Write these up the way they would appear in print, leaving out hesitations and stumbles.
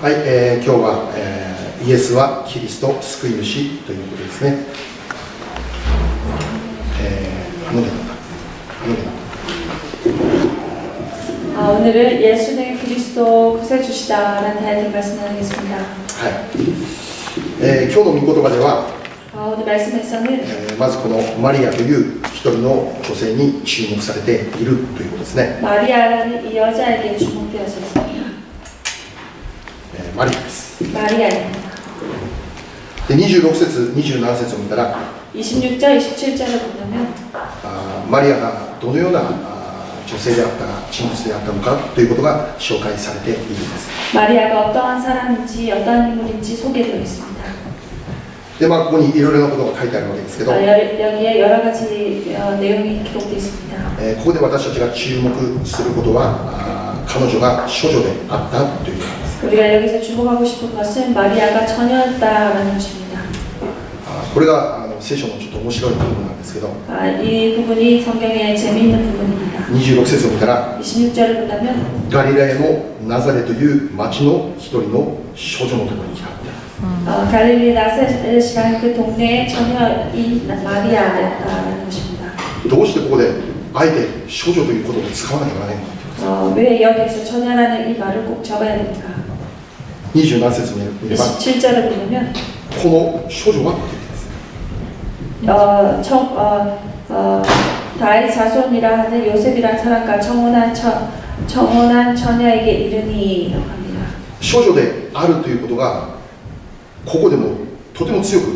はい、今日は、イエスはキリスト救い主ということですね。오늘은 예수는 그리스도 구세주시다라는 타이틀 말씀하겠습니다. はい、今日の御言葉では、오늘 말씀에서는 まずこのマリアという一人の女性に注目されているということですね。 마리아라는 이 여자에게 주목되어져 있습니다. マリアです。 마리아입니다. で26節、27節を見たら、 26절, 27절을 본다면 マリアがどのような女性であったか、人物であったのかということが紹介されているんです。 마리아가 어떠한 사람인지 어떠한 인물인지 소개되어 있습니다. で、ここにいろいろなことが書いてあるわけですけど、 여기에 여러 가지 내용이 기록되어 있습니다. ここで私たちが注目することは、彼女が処女であったということです。 우리가 여기서 주목하고 싶은 것은 마리아가 처녀였다라는 것입니다. これが聖書のちょっと面白い部分なんですけど、 이 부분이 성경의 재미있는 부분입니다. 26節を見たら、 26절을 본다면 ガリラヤのナザレという町の一人の処女のところに来た。 갈릴리 나사렛이라는 그 동네의 처녀인 마리아였다라는 것입니다. どうしてここであえて処女ということを使わなきゃならないのか。 왜 여기서 처녀라는 이 말을 꼭 적어야 됩니까? 27節を見れば、 27절을 보면 この処女はって言ってます。 다윗 자손이라 하는 요셉이라는 사람과 청혼한 처녀에게 이르니라고 합니다. 処女であるということがここでもとても強く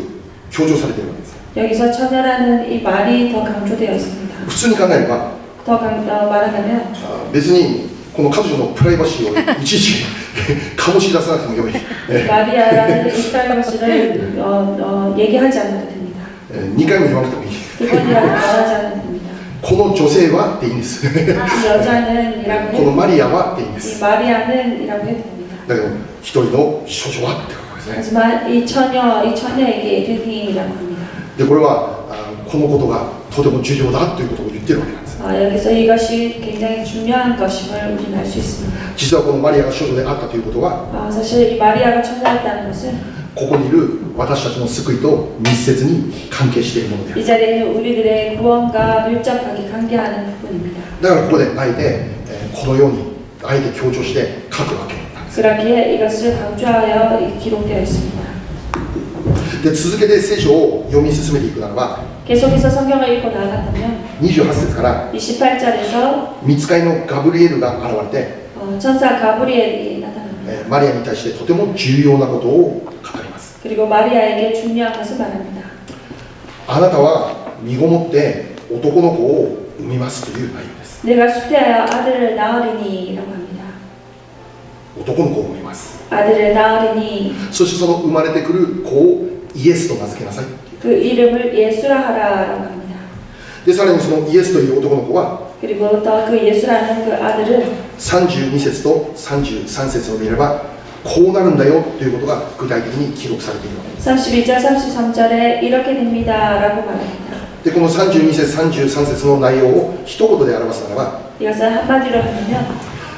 強調されているわけです。 여기서 처녀라는 이 말이 더 강조되어 있습니다. 普通に考えれば、 말하자면 別にこの彼女のプライバシーをいちいち醸し出さなくてもよい。 마리아라는 이 프라이버시를 얘기하지 않아도 됩니다. 2回も言わなくてもいい。 두 번이라도 말하지 않아도 됩니다. この女性はっていいんです。 이 여자는이라고 この 해도 マリアはっていいんで 이 す。 마리아는이라고 해도 됩니다. だけど一人の処女はってことですね。 하지만 이 처녀에게 이르니라고 합니다. でこれはこのことがとても重要だということを言ってるわけなんです。 여기서 이것이 굉장히 중요한 것임을 우리는 알 수 있습니다. 実はこのマリアが処女であったということは、 사실 이 마리아가 처녀였다는 것은 ここにいる私たちの救いと密接に関係しているものである。 이 자리에 있는 우리들의 구원과 밀접하게 관계하는 부분입니다. だからここであえてこのようにあえて強調して書くわけなんです。 그러기에 이것을 강조하여 기록되어 있습니다. で続けて聖書を読み進めていくならば、 계속해서 성경을 읽고 나아간다면 28節から 28절에서 御使いのガブリエルが現れて、 천사 가브리엘이 나타납니다. マリアに対してとても重要なことを語ります。 그리고 마리아에게 중요한 것을 말합니다. あなたは身ごもって男の子を産みますという内容です。 내가 수태하여 아들을 낳으리니라고 합니다. 男の子を産みます。 아들을 낳으리니 そしてその生まれてくる子をイエスと名付けなさい。 그 이름을 예수라 하라라고 합니다. でさらにそのイエスという男の子は 그리고 또 그 예수라는 그 아들은 32節と33節を見ればこうなるんだよということが具体的に記録されているわけです。 32절, 33절에 이렇게 됩니다라고 말합니다. でこの32節、33節の内容を一言で表すならば、 이것을 한마디로 하면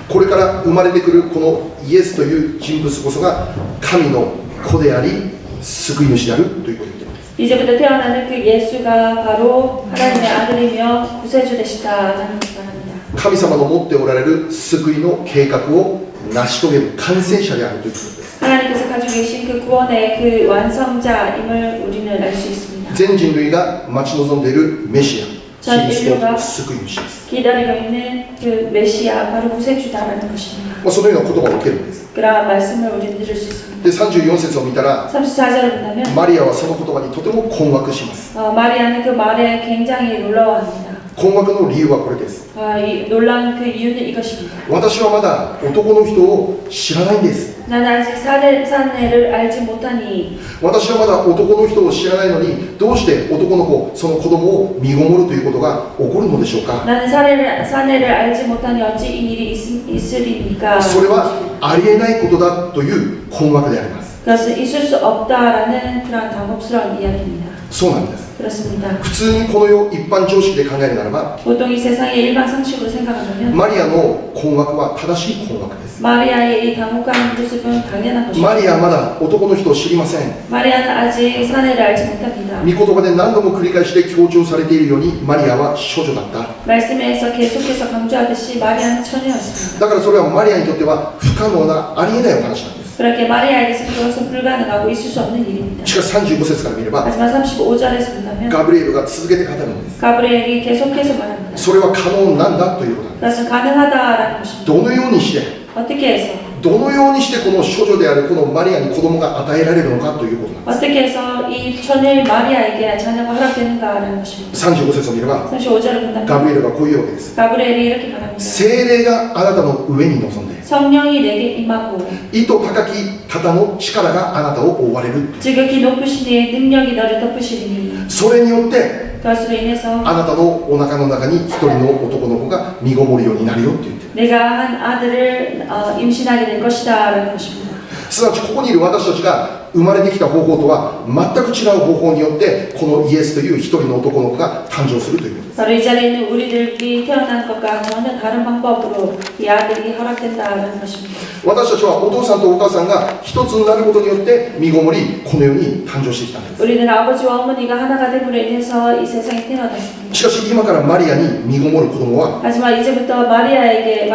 これから生まれてくるこのイエスという人物こそが神の子であり救い主であるということを言っています。 이제부터 태어나는 그 예수가 바로 하나님의 아들이며 구세주 되시다라는 것을 말합니다. 神様の持っておられる救いの計画を成し遂げる完成者であるということです。 하나님께서 가지고 계신 그 구원의 그 완성자임을 우리는 알 수 있습니다. 全人類が待ち望んでいるメシア、キリスト救い主です。 기다리고 있는 그 메시아 바로 구세주다라는 것입니다. そのような言葉を受けるんです。 그러한 말씀을 우리는 들을 수 있습니다. で34節を見たら 34절을 본다면 マリアはその言葉にとても困惑します。 마리아는 그 말에 굉장히 놀라워합니다. 困惑の理由はこれです。 이 놀란 그 이유는 이것입니다. 私はまだ男の人を知らないんです。 나는 아직 사내를 알지 못하니 私はまだ男の人を知らないのにどうして男の子、その子供を身ごもるということが起こるのでしょうか。 나는 사내를 알지 못하니 어찌 이 일이 있으리니까. それはありえないことだという困惑であります。 그것은 있을 수 없다라는 그런 당혹스러운 이야기입니다. そうなんです。 그렇습니다. 普通にこの世一般常識で考えるならば、 보통 이 세상의 일반 상식으로 생각하면 マリアの困惑は正しい困惑です。 마리아의 이 당혹한 모습은 당연한 マ 것입니다. リアはまだ男の人を知りません。 마리아는 아직 사내를 알지 못합니다. 御言葉で何度も繰り返して強調されているように、マリアは少女だった。 말씀에서 계속해서 강조하듯이 마리아는 처녀였습니다. だからそれはマリアにとっては不可能なありえないお話なんです。 그렇게 마리아에게서 그것은 불가능하고 있을 수 없는 일입니다. しかし35節から見れば、 하지만 35절에서 본다면 ガブリエルが続けて語るんです。 가브리엘이 계속해서 말합니다. それは可能なんだということなんです。 그것은 가능하다라는 것입니다. どのようにして、 어떻게 해서 どのようにしてこの少女であるこのマリアに子供が与えられるのかということなんです。 어떻게 해서 이 처녀인 마리아에게 자녀가 허락되는가라는 것입니다. 35節を見れば、 35절을 본다면 ガブリエルがこういうわけです。 가브리엘이 이렇게 말합니다. 聖霊があなたの上に臨んで、 성령이 내게 임하고 意図高き方の力があなたを覆われる。 지극히 높으신 이의 능력이 너를 덮으시리니 それによって 그것으로 인해서 あなたのお腹の中に一人の男の子が身ごもるようになるよって言ってる。 내가 한 아들을 임신하게 될 것이다 라는 것입니다. すなわちここにいる私たちが生まれてきた方法とは全く違う方法によってこのイエスという一人の男の子が誕生するということです。 바로 이 자리에 있는 우리들이 태어난 것과 전혀 다른 방법으로 이 아들이 허락된다라는 것입니다. 私たちはお父さんとお母さんが一つになることによって身ごもりこの世に誕生してきたんです。 우리는 아버지와 어머니가 하나가 됨으로 인해서 이 세상에 태어났습니다. しかし今からマリアに身ごもる子供は 하지만 이제부터 마리아의 태에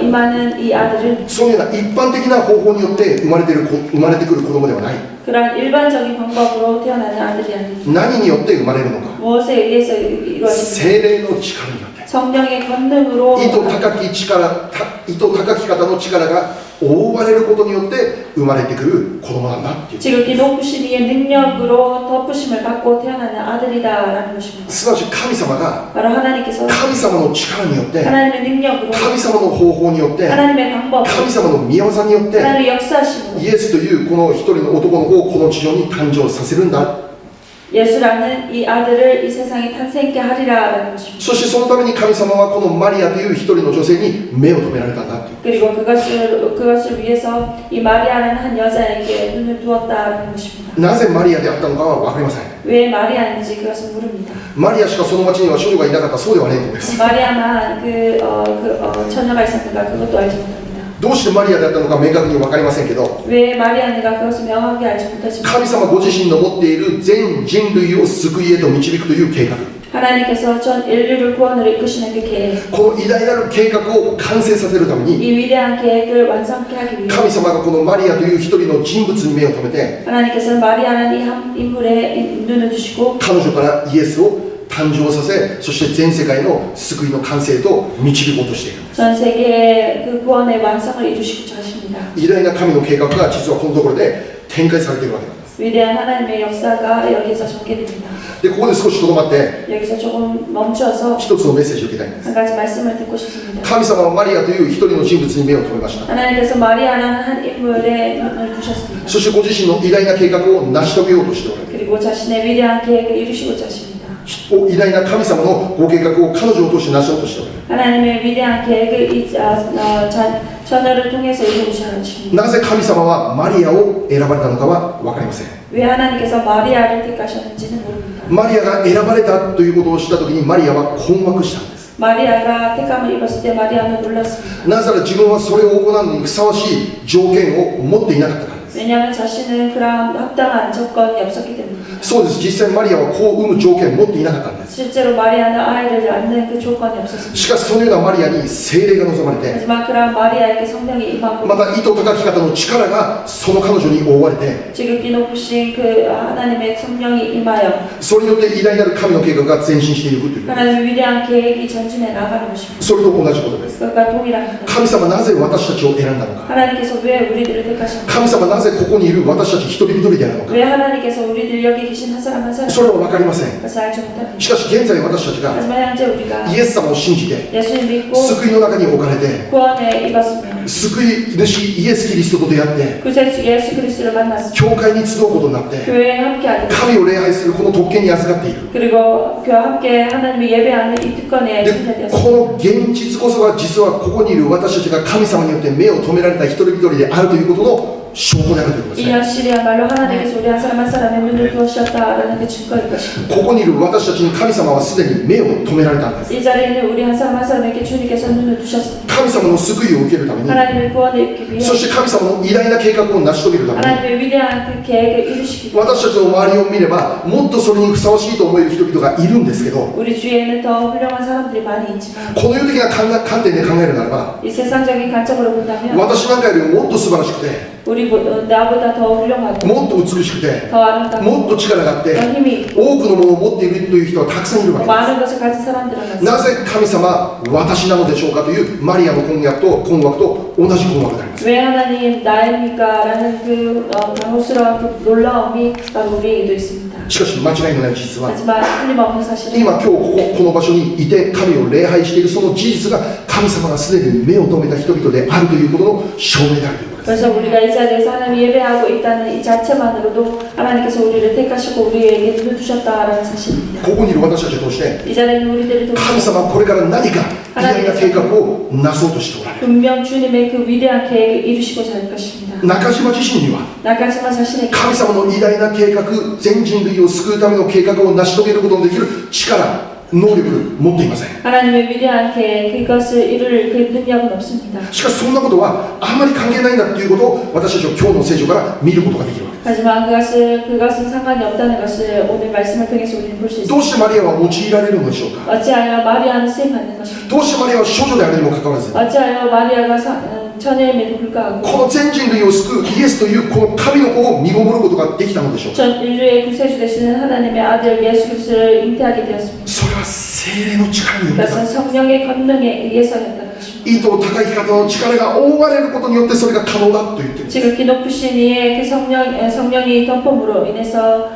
임하는 이 아들은 そういうような一般的な方法によって生まれてくる子供ではない。 그러한 일반적인 방법으로 태어나는 아들이 아닙니다. 何によって生まれるのか。 무엇에 의해서 이루어집니까? 聖霊の力によって。 성령의 권능으로 意図高き方の力が覆われることによって生まれてくる子供なんだっていう。 지극히 높으신 이의 능력으로 덮으심을 받고 태어나는 아들이다라는 것입니다. すなわち神様が 바로 하나님께서 神様の力によって 하나님의 능력으로 神様の方法によって 하나님의 방법 神様の御業によって 하나님의 역사심으로 イエスというこの一人の男の子をこの地上に誕生させるんだ。 예수라는 이 아들을 이 세상에 탄생케 하리라라는 것입니다. そしてそのために神様はこのマリアという一人の女性に目を留められたんだっていう。 그리고 그것을 위해서 이 마리아라는 한 여자에게 눈을 두었다라는 것입니다. なぜマリアであったのかは分かりません。 왜 마리아인지 그것은 모릅니다. マリアしかその町には少女がいなかったそうではないと思います。 마리아만 처녀가 있었는가 그것도 알지 못합니다. どうしてマリアであったのか明確に分かりませんけど、 왜 마리아인가 그것을 명확히 알지 못하지만 神様ご自身の持っている全人類を救いへと導くという計画、 하나님께서 전 인류를 구원으로 이끄시는 그 계획, この偉大なる計画を完成させるために 이 위대한 계획을 완성케 하기 위해 神様がこのマリアという一人の人物に目を留めて 하나님께서는 마리아라는 이 한 인물에 눈을 두시고 彼女からイエスを誕生させ、そして全世界の救いの完成と導こうとしているんです。 전 세계의 그 구원의 완성을 이루시고자 하십니다. 偉大な神の計画が実はこのところで展開されているわけなんです。 위대한 하나님의 역사가 여기서 전개됩니다. でここで少しとどまって 여기서 조금 멈춰서 一つのメッセージを受けたいんです。 한 가지 말씀을 듣고 싶습니다. 神様はマリアという一人の人物に目を留めました。 하나님께서 마리아라는 한 인물에 눈을 두셨습니다. そしてご自身の偉大な計画を成し遂げようとしておられる。 그리고 자신의 위대한 계획을 이루시고자 하십니다. 偉大な神様のご計画を彼女を通して成しようとしておられる。 하나님의 위대한 계획을 자녀를 통해서 이루고자 하십니다. なぜ神様はマリアを選ばれたのかは分かりません。 왜 하나님께서 마리아를 택하셨는지는 모릅니다. マリアが選ばれたということを知ったときにマリアは困惑したんです。 마리아가 택함을 입었을 때 마리아는 놀랐습니다. なぜなら自分はそれを行うのにふさわしい条件を持っていなかったからです。 왜냐하면 자신은 그러한 합당한 조건이 없었기 때문입니다. そうです。実際マリアは子を産む条件を持っていなかったんです。 실제로 마리아는 아이를 낳는 그 조건이 없었습니다. しかしそのようなマリアに聖霊が望まれて、 하지만 그러한 마리아에게 성령이 임하고 また意図高き方の力がその彼女に覆われて、 지극히 높으신 그 하나님의 성령이 임하여 それによって偉大なる神の計画が前進していくという。 하나님의 위대한 계획이 전진해 나가는 것입니다. それと同じことです。 그것과 동일합니다. 神様なぜ私たちを選んだのか。 하나님께서 왜 우리들을 택하셨는가? 神様なぜここにいる私たち一人一人であるのか。 왜 하나님께서 우리들 여기 계신 한 사람 한 사람 それは分かりません。 그것을 알지 못합니다. しかし現在私たちが 하지만 현재 우리가 イエス様を信じて 예수님 믿고 救いの中に置かれて 구원에 입었으면 救い主イエス・キリストと出会って 구세주 예수 그리스도를 만났습니다. 教会に集うことになって 교회에 함께하게 됐습니다. 神を礼拝するこの特権に預かっている 그리고 그와 함께 하나님의 예배하는 이 특권에 で 참여되었습니다. この現実こそが実はここにいる私たちが神様によって目を留められた一人一人であるということの証拠であるということです 이 ね 현실이야말로 하나님께서 우리 한 사람 한 사람의 눈을 부어주셨다라는 그 증거일 것입니다. ここにいる私たちに神様はすでに目を留められたんです 이 자리에 있는 우리 한 사람 한 사람에게 주님께서 눈을 두셨습니다. 神様の救いを受けるために 하나님의 구원을 입기 위해 そして神様の偉大な計画を成し遂げるために 하나님의 위대한 그 계획을 이루시기 위해 私たちの周りを見ればもっとそれにふさわしいと思える人々がいるんですけど 우리 주위에는 더 훌륭한 사람들이 많이 있지만 この世的な観点で考えるならば 이 세상적인 관점으로 본다면 私なんかよりももっと素晴らしくて 나보다 더 훌륭하고 もっと美しくて 더 아름답고 もっと力があって 더 힘이 있고 多くのものを持っているという人はたくさんいるわけで 많은 것을 가진 사람들은 す 많습니다. なぜ神様私なのでしょうかというマリアの困惑と同じ困惑であります 왜 하나님 나입니까? 라는 그 당혹스러운 그 놀라움이 바로 우리에게도 있습니다. しかし間違いのない事実は 하지만 틀림없는 사실은 今今日この場所にいて神を礼拝しているその事実が神様がすでに目を留めた人々であるということの証明であるということです 그래서 우리가 이 자리에서 하나님 예배하고 있다는 이 자체만으로도 하나님께서 우리를 택하시고 우리에게 눈을 두셨다라는 사실입니다. ここにいる私たちを通して 이 자리에 있는 우리들을 神 통해서 様はこれから何か偉大な計画をなそうとしておられる 분명 주님의 그 위대한 계획을 이루시고자 할 것입니다. 中島自身には 나가지마 자신에게 神様の偉大な計画全人類を救うための計画を成し遂げることのできる力能力持っていません 하나님의 위대한 계획 그것을 이룰 그 능력은 없습니다. しかしそんなことはあまり関係ないんだということを私たちは今日の聖書から見ることができるわけです 하지만 그것은 상관이 없다는 것을 오늘 말씀을 통해서 우리는 볼 수 どう 있습니다. してマリアは用いられるのでしょうか 어찌하여 마리아는 쓰임받는 것입니다. どうしてマリアは少女であるにもかかわらず 어찌하여 마리아가 처녀임에도 불구하고 この全人類を救うイエスというこの神の子を身ごもることができたのでしょうか 전 인류의 구세주 되시는 하나님의 아들 예수 그리스도를 잉태하게 되었습니다. それは聖霊の力によって 그것은 성령의 권능에 의해서였다는 것입니다. 意図高い方の力が覆われることによってそれが可能だと言っている 지극히 높으신 이의 그 성령이 덤픔으로 인해서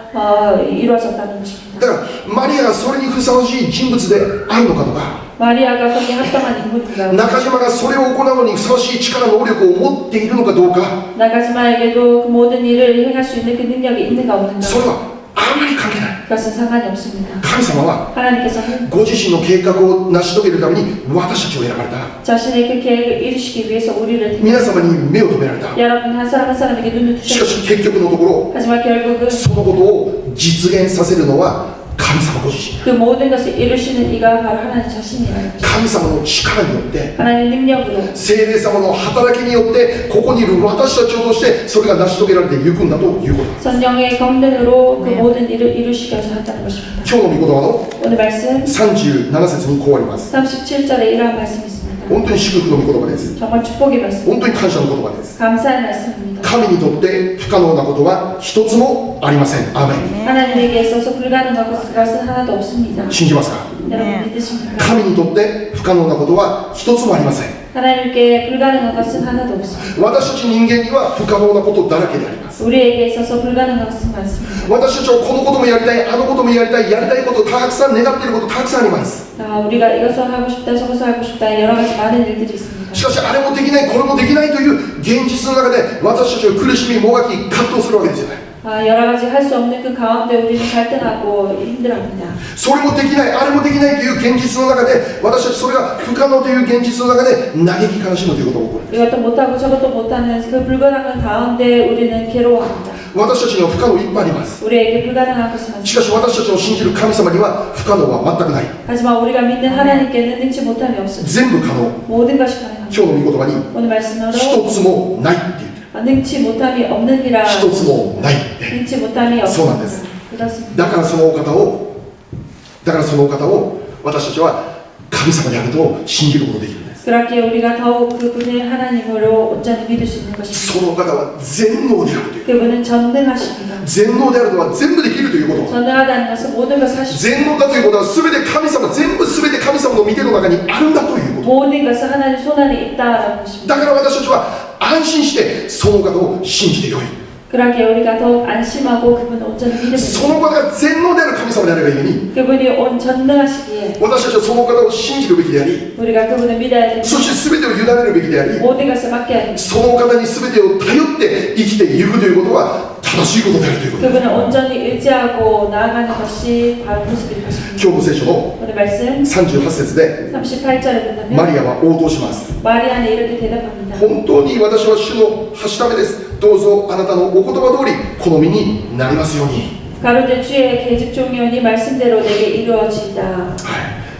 이루어졌다는 것입니다. だからマリアがそれにふさわしい人物であるのかとか 마리아가 거기에 합당한 인물인가? 中島がそれを行うのにふさわしい力能力を持っているのかどうか 나가지마에게도 그 모든 일을 행할 수 있는 그 능력이 있는가 없는가? それはあまり関係ない 그것은 상관이 없습니다. 神様は 하나님께서는 ご自身の計画を成し遂げるために私たちを選ばれた 자신의 그 계획을 이루시기 위해서 우리를 皆様に目を留められた 여러분 한 사람 한 사람에게 눈을 しか 두셨습니다. し結局のところ 하지만 결국은 そのことを実現させるのは神様ご自身 그 모든 것을 이루시는 이가 바로 하나님 자신이라는 것입니다. 神様の力によって 하나님의 능력으로 聖霊様の働きによってここにいる私たちを通してそれが成し遂げられていくんだということです 성령의 권능으로 그 모든 일을 이루시기 위해서 한다는 것입니다. 今日の御言葉の 오늘 말씀 37節にこうあります 37절에 이러한 말씀이 있습니다. 本当に祝福の御言葉です 정말 축복의 말씀, 本当に感謝の言葉です 감사의 말씀입니다. 神にとって不可能なことは一つもありませんアーメン 하나님에게 있어서 불가능한 것은 하나도 없습니다. 信じますか 여러분 믿으십니까? 神にとって不可能なことは一つもありません 하나님께 불가능한 것은 하나도 없습니다. 私たち人間には不可能なことだらけであります 우리에게 있어서 불가능한 것은 많습니다. 私たちはこのこともやりたいあのこともやりたいやりたいことたくさん願っていることたくさんあります 우리가 이것을 하고 싶다 저것을 하고 싶다 여러 가지 많은 일들이 있습니다. しかしあれもできないこれもできないという現実の中で私たちは苦しみもがき葛藤するわけですよね 여러 가지 할 수 없는 그 가운데 우리는 갈등하고 힘들어합니다. それもできないあれもできないという現実の中で私たちそれが不可能という現実の中で嘆き悲しむということが起こる 이것도 못하고 저것도 못하는 그 불가능한 가운데 우리는 괴로워합니다. 私たちには不可能いっぱいあります 우리에게 불가능한 것은 しかし 많습니다. 私たちの信じる神様には不可能は全くない 하지만 우리가 믿는 하나님께는 능치 못함이 없습니다. 全部可能 모든 것이 가능합니다. 今日の御言葉に 오늘 말씀으로 一つもないって言ってる 능치 못함이 없느니라 一つもないって 능치 못함이 そうなんです 없습니다. 그렇습니다. だからそのお方を私たちは神様であると信じることができるんです 그렇게 우리가 더욱 그분을 하나님으로 온전히 믿을 수 있는 것입니다. そのお方は全能であるという 그분은 전능하십니다. 全能であるとは全部できるということ 전능하다는 것은 모든 것을 하십니다. 全能だということは全て神様全て神様の御手の中にあるんだということ 모든 것은 하나님 손 안에 있다라는 것입니다. だから私たちは安心してそのお方を信じてよい 그러기에 우리가 더욱 안심하고 그분을 온전히 そ 믿음을 の方が全能である神様であればいいのに 그분이 온 전능하시기에 私たちはその方を信じるべきであり 우리가 그분을 믿어야 됩니다. そして全てを委ねるべきであり 모든 것을 맡겨야 됩니다. その方に全てを頼って生きていくということは正しいことであるということです 그분을 온전히 의지하고 나아가는 것이 바로 모습일 것입니다. 今日の聖書の 오늘 말씀 38節で 38절에 マ 보면 リアは応答します 마리아는 이렇게 대답합니다. 本当に私は主の柱目ですどうぞあなたのお言葉通り好みになりますように 가로되 주의 계집 종이오니 말씀대로 내게 이루어지이다. は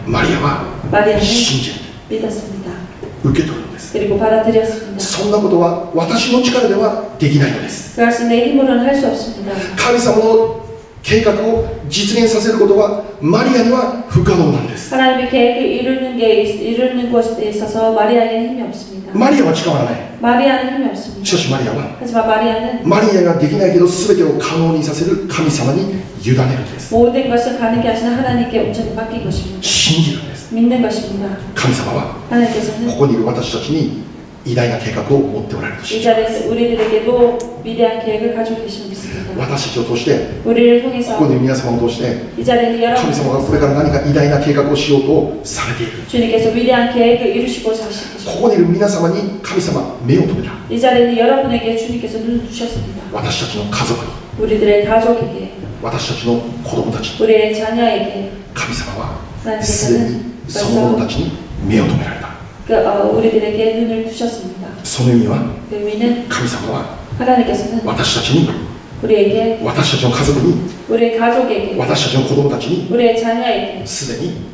いマリアは 마리아는 信じる 믿었습니다. 受け取るんです 그리고 받아들였습니다. そんなことは私の力ではできないのです 그것은 내 힘으로는 할 수 없습니다. 神様の計画を実現させることはマリアには不可能なんです 하나님의 계획을 이루는 것에 있어서 마리아에게는 힘이 없습니다. マリアは力はない 마리아는 힘이 없습니다. しかしマリアは 하지만 마리아는 マリアができないけど全てを可能にさせる神様に委ねるんです 모든 것을 가능케 하시는 하나님께 온전히 맡긴 것입니다. 信じるんです 믿는 것입니다. 神様は 하나님께서는 ここにいる私たちに偉大な計画を持っておられると 이 信じます 자리에서 우리들에게도 위대한 계획을 가지고 계신 것입니다. 私たちを通して 우리를 こ 통해서 こにいる皆様を通して 이 자리에 神様がこれから何か偉大な計画をしようとされている 주님께서 위대한 계획을 이루시고자 하신 こ 것입니다. こにいる皆様に神様目を留めた 이 자리에는 여러분에게 주님께서 눈을 두셨습니다. 私たちの家族に 우리들의 가족에게, 私たちの子供たちに 우리의 자녀에게 神様はすで 하나님께서는 にその者たちに目を留められた 우리들에게 눈을 두셨습니다. その意味は 그 의미는 神様は 하나님께서는 私たちに 우리에게, 私たちの家族に 우리의 가족에게, 私たちの子供たちに 우리의 자녀에게 すでに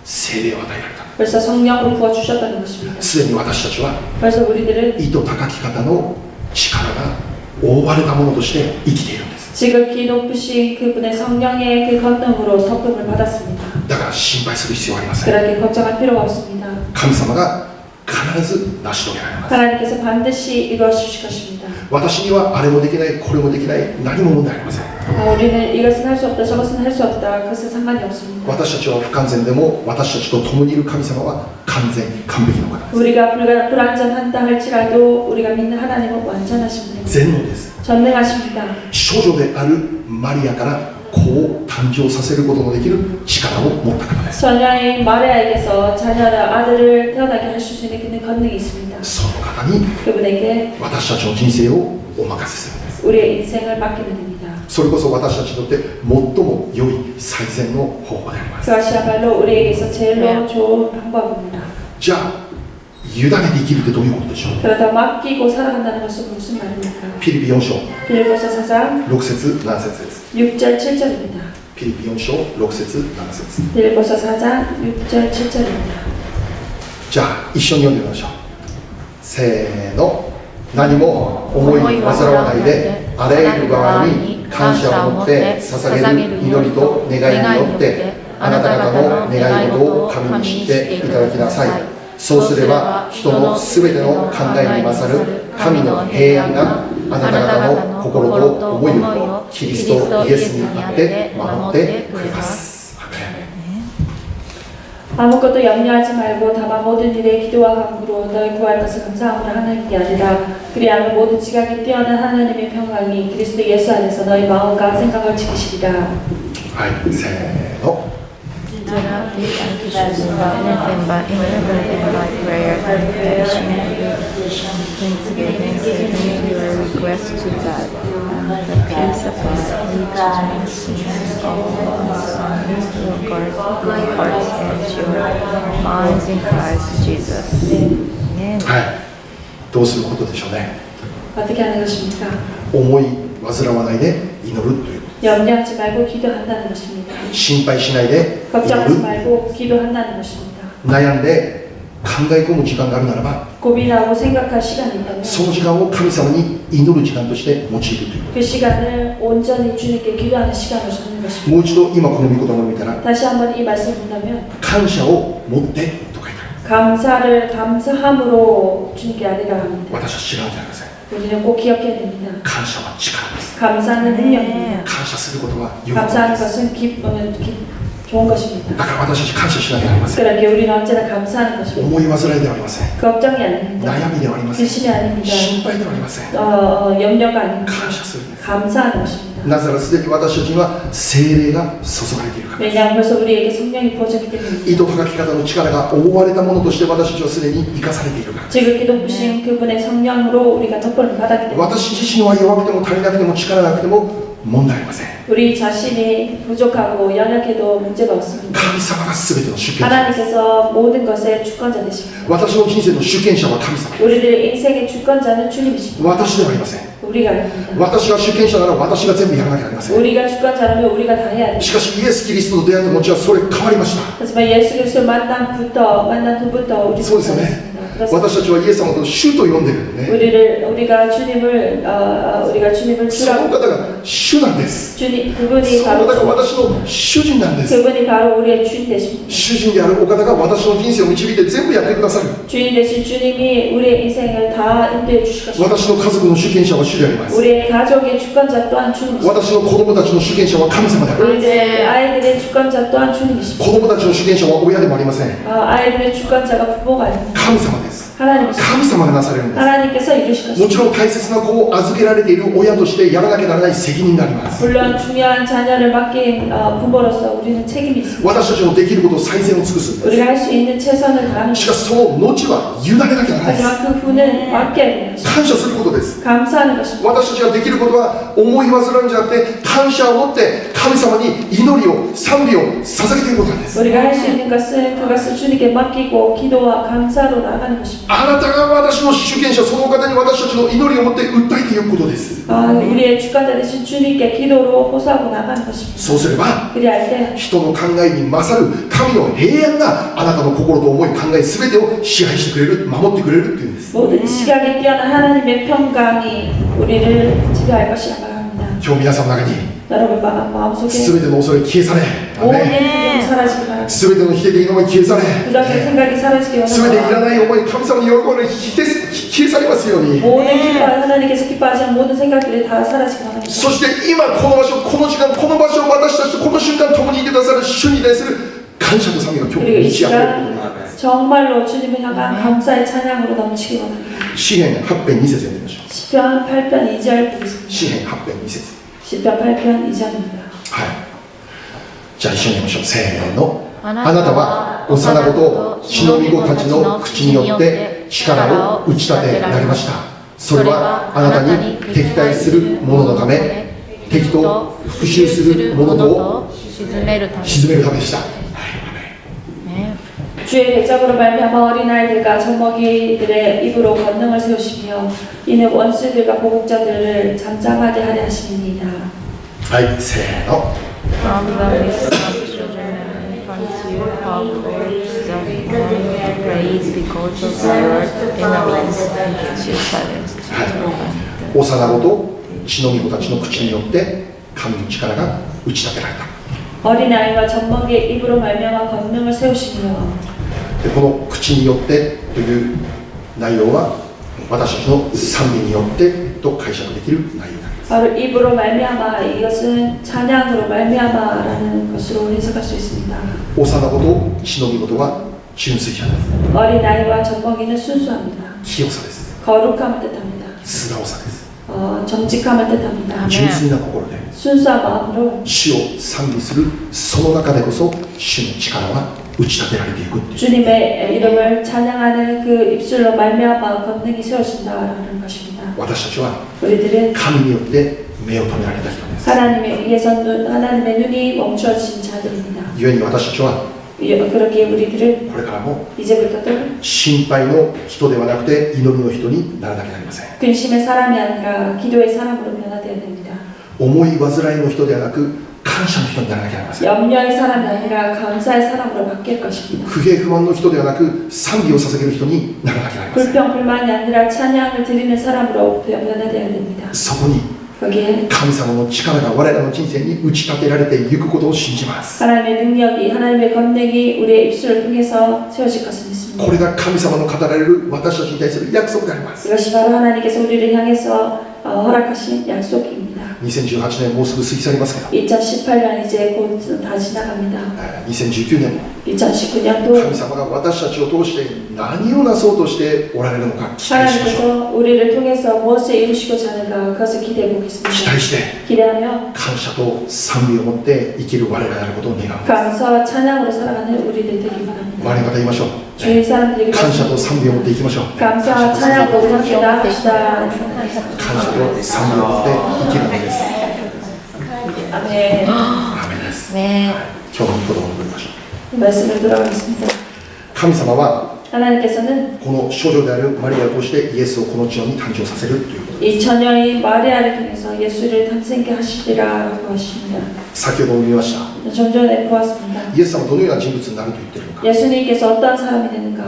聖霊を与えられた 벌써 성령을 부어 주셨다는 것입니다. すでに私たちは 벌써 우리들은 意図高き方の力が覆われたものとして生きているんです 지극히 높으신 그분의 성령의 그 권능으로 성품을 받았습니다. だから心配する必要はありません 그렇게 걱정할 필요가 없습니다. 神様が必ず成し遂げられます 하나님께서 반드시 이루어 주실 것입니다. 私にはあれもできないこれもできない何も問題ありません 우리는 이것은 할 수 없다, 저것은 할 수 없다. 그것은 상관이 없습니다. 私たちは不完全でも私たちと共にいる神様は完全完璧な方です 우리가 불완전한다 할지라도 우리가 믿는 하나님은 완전하신 분입니다. 全能です 전능하십니다. 少女であるマリアから子を誕生させることのできる力を持った方です 전야인 마리아에게서 자녀를 아들을 태어나게 하실 수 있는 그는 권능이 있습니다. その方に 그분에게 私たちの人生をお任せするんです 우리의 인생을 맡기면 됩니다. それこそ私たちにとって最も良い最善の方法であります 그것이야말로 우리에게서 제일로 좋은 방법입니다. じゃあ委ねて生きるってどういうことでしょう 그러다 맡기고 살아간다는 것은 무슨 말입니까? ピリピ4章 빌립보서 4장 6節7節です 6절 7절입니다. ピリピ4章6節7節 빌립보서 4장 6절 7절입니다. じゃあ一緒に読んでみましょうせーの何も思い煩わないであらゆる側に感謝を持って捧げる祈りと願いによってあなた方の願い事を神に知っていただきなさいそうすれば人のすべての考えに勝る神の平安があなた方の心と思いをキリストイエスにあって守ってくれますアーメン 아무것도 염려하지 말고 다만 모든 일에 기도와 간구로 너희 구할 것을 감사함으로 하나님께 아니라 그리하면 모든 지각이 뛰어난 하나님의 평강이 그리스도 예수 안에서 너희 마음과 생각을 지키시리라. はいせーの Do not be anxious about anything, but in everything by prayer and petition, thanksgiving your requests to God, and the peace of God, which transcends all understanding, will guard your hearts and your minds in Christ Jesus. Amen. はいどうすることでしょうね 어떻게 하는 것입니까? 思い煩わないで祈るという 염려하지 말고 기도한다는 것입니다. 心配しないで祈 걱정하지 る 말고 기도한다는 것입니다. 悩んで考え込む時間があるならば 고민하고 생각할 시간이 있다면 その時間を神様に祈る時間として用いるというこ 그 시간을 온전히 주님께 기도하는 시간으로 삼는 と 것입니다. もう一度今この御言葉を見たら 다시 한번 이 말씀을 본다면 感謝を持ってと書いてある 감사함으로 주님께 아뢰라 합니다. 私は知らないじゃありません 우리는 꼭 기억해야 됩니다. 感謝は力です 감사는 능력입니다. 感謝することは喜び 감사하는 です 것은 좋은 것입니다. だから私たち感謝しなきゃなりません。 그렇게 우리는 언제나 감사하는 것입니다. 思い煩いではありません。 걱정이 아닙니다. 悩みではありません。 근심이 아닙니다. 心配ではありません。 염려가 아닙니다. 感謝するんです。 감사하는 것입니다. なぜならすでに私たちには聖霊が注がれているからです。 왜냐하면 벌써 우리에게 성령이 부어졌기 때문입니다. 糸高き方の力が覆われたものとして私たちはすでに生かされているから。 지극히 높으신 그분의 성령으로 우리가 덕분을 받았기 때문에 私自身は弱くても足りなくても力なくても問題ありません。 우리 자신이 부족하고 연약해도 문제가 없습니다. 神様が全ての主権者です。 하나님께서 모든 것의 주권자 되십니다. 私の人生の主権者は神様。 우리들의 인생의 주권자는 주님이십니다. 私ではありません。 우리가 아닙니다. 私が主権者なら私が全部やらなきゃなりません。 우리가 주권자라면 우리가 다 해야 됩니다. しかしイエス・キリストと出会った後はそれ変わりました。 하지만 예수 그리스도 만난 후부터 우리 そうですよね。私たちはイエス様と主と呼んでるんでね。 우리가 주님을 その 주라고 方が主なんです。 주님 그분이 その方が 바로 私の主人なんです。 그분이 바로 우리의 주인 되십니다. 主人であるお方が私の人生を導いて全部やってくださる。 주인 되신 주님이 우리의 인생을 다 인도해 주실 것입니다. 私の家族の主権者は主であります。 우리의 가족의 주권자 또한 주님이십니다. 私の子供たちの主権者は神様である。 우리의 아이들의 주권자 또한 주님이십니다. 子供たちの主権者は親でもありません。 아이들의 주권자가 부모가 아닙니다. 神様です。 하나님이십니다. 神様がなされるんです。 하나님께서 이루실 も 것입니다. ちろん大切な子を預けられている親としてやらなきゃならない責任があります。 물론 중요한 자녀를 맡긴 부모로서 우리는 책임이 있습니다. 私たちのできることを最善を尽くすんです。 우리가 할 수 있는 최선을 다하는 しか 것. しその後は委ねなきゃならないです。 하지만 그 후는 맡겨야 되는 것입니다. 感謝することです。 감사하는 것입니다. 私たちができることは思い煩うんじゃなくて感謝を持って神様に祈りを賛美を捧げていることなんです。 우리가 할 수 있는 것은 그것을 주님께 맡기고 기도와 감사로 나아가는 것입니다. あなたが私の主権者、その方に私たちの祈りを持って訴えていくことです。 우리의 주권자 되신 주님께 기도로 호소하고 나가는 것입니다. そうすれば 그리할 때 人の考えに勝る神の平安があなたの心と思い考え全てを支配してくれる、守ってくれるというんです。 모든 지각에 뛰어난 하나님의 평강이 우리를 지배할 것이라 말합니다. 今日皆さんの中に 여러분 마음속에 全ての恐れ消え去れ、 모든 두려움이 사라지기 바랍니다. 全ての否定的な思い消え去れ、 부정적인 생각이 사라지기 全ていら 원합니다. ない思い神様に喜ばれ消え去りますように。 모든 하나님께서 기뻐하지 않는 모든 생각들이 다 사라지기 원합니다. そして今この場所、この時間、この場所を私たちとこの瞬間共にいてくださる主に対する感謝と賛美が今日 그리고 이 満ち溢れること 시간 になります。 정말로 주님을 향한 감사의 찬양으로 넘치기 원합니다. 詩編8編2節読んでみましょう。 시편 8편 2절 보겠습니다. 詩編8編2節。 시편 8편 2절입니다. はい。じゃあ一緒に言いましょう。せーの。あなたは幼子と忍び子たちの口によって力を打ち立てられました。それはあなたに敵対する者のため、敵と復讐する者を沈めるため沈めるためでした。はい。 주의 대적으로 말미암아 어린아이들과 젖먹이들의 입으로 권능을 세우시며 이는 원수들과 보복자들을 잠잠하게 하려 하심이니이다. はい、せーの。 From the midst of children and from you have the praise because of your enemies to silence. 幼子と血のみ子たちの口によって神の力が打ち立てられた。 어린아이와 젖먹이의 입으로 말미암아 권능을 세우시며 でこの口によってという内容は私たちの賛美によってと解釈できる内容になります。 바로 입으로 말미암아 이것은 찬양으로 말미암아라는 것으로 해석할 수 있습니다. 幼子と血のみ子とは純粋さです。 어린아이와 젖먹이는 순수합니다. 清さです。 거룩함을 뜻합니다. 素直さです。 정직함을 뜻합니다. 純粋な心で 순수한 마음으로 主を賛美するその中でこそ主の力は打ち立てられていくっていう。 주님의 이름을 찬양하는 그 입술로 말미암아 권능이 세워진다라는 것입니다. 私たちは 우리들은 神によって目を留められた人です。 하나님에 의해서 하나님의 눈이 멈추어진 자들입니다. 故に私たちは 그렇게 우리들은 これからも 이제부터도 心配の人ではなくて祈りの人にならなきゃなりません。 근심의 사람이 아니라 기도의 사람으로 변화되어야 됩니다. 思い煩いの人ではなく感謝の人にならなきゃなりません。 염려의 사람이 아니라 감사의 사람으로 바뀔 것입니다. 不平不満の人ではなく賛美を捧げる人にならなきゃなりません。 불평 불만이 아니라 찬양을 드리는 사람으로 변화되어야 됩니다. そこに 거기에 神様の力が我らの人生に打ち立てられていくことを信じます。 하나님의 능력이 하나님의 권능이 우리의 입술을 통해서 세워질 것을 믿습니다. これが神様の語られる私たちに対する約束であります。 이것이 바로 하나님께서 우리를 향해서 허락하신 약속입니다. 2018年もうすぐ過ぎ去りますけど 2018년 이제 곧 다 지나갑니다. 2019年も 2019년도 神様が私たちを通して何をなそうとしておられるのか期待しましょう。 하나님께서 우리를 통해서 무엇을 이루시고자 하는가 그것을 기대해 期 보겠습니다. 待して 기대하며 感謝と賛美を持って生きる我らであることを願う。 감사와 찬양으로 살아가는 우리들 되기 我 바랍니다. 々方言いましょう。 주위 사람들에게 感謝と賛美を持っていきましょう。 감사와 찬양으로 함께 나아갑시다. 感謝と賛美を持って生きるのです。 아멘. アーメンです。 네. 今日の言葉を覚えましょう。 말씀을 들어가겠습니다. 神様は 하나님께서는 この少女であるマリアを通してイエスをこの地上に誕生させるということです。 이 처녀인 마리아를 통해서 예수를 탄생케 하시리라고 하십니다. 先ほども見ました。 좀 전에 보았습니다. イエス様はどのような人物になると言っているのか。 예수님께서 어떤 사람이 되는가?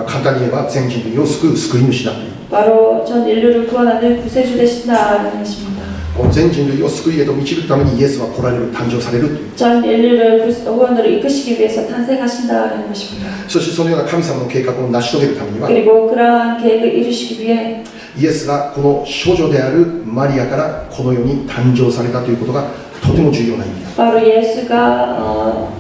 簡単に言えば全人類を救う救い主だという。 바로 전 인류를 구원하는 구세주 되신다라는 것입니다. この全人類を救いへと導くためにイエスは来られる、誕生されるという。 전 인류를 구원으로 이끄시기 위해서 탄생하신다라는 것입니다. そしてそのような神様の計画を成し遂げるためには 그리고 그러한 계획을 이루시기 위해 イエスがこの少女であるマリアからこの世に誕生されたということがとても重要な意味です。 바로 예수가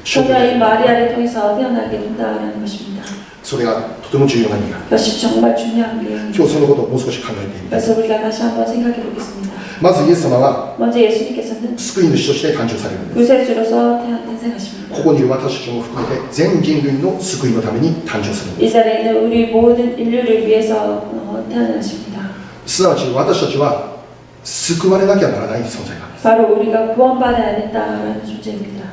처녀인 마리아를 통해서 태어나게 된다라는 것입니다. それがとても重要な意味がある。 그것이 정말 중요한 게 今日そのことをもう少し考えてみたい。 그래서 우리가 다시 한번 생각해 보겠습니다. まずイエス様は 먼저 예수님께서는 救い主として誕生されるんです。 구세주로서 탄생하십니다. ここにいる私たちも含めて全人類の救いのために誕生するんです。 이 자리에 있는 우리 모든 인류를 위해서 태어나십니다. すなわち私たちは救われなきゃならない存在なんです。 바로 우리가 구원받아야 된다라는 존재입니다.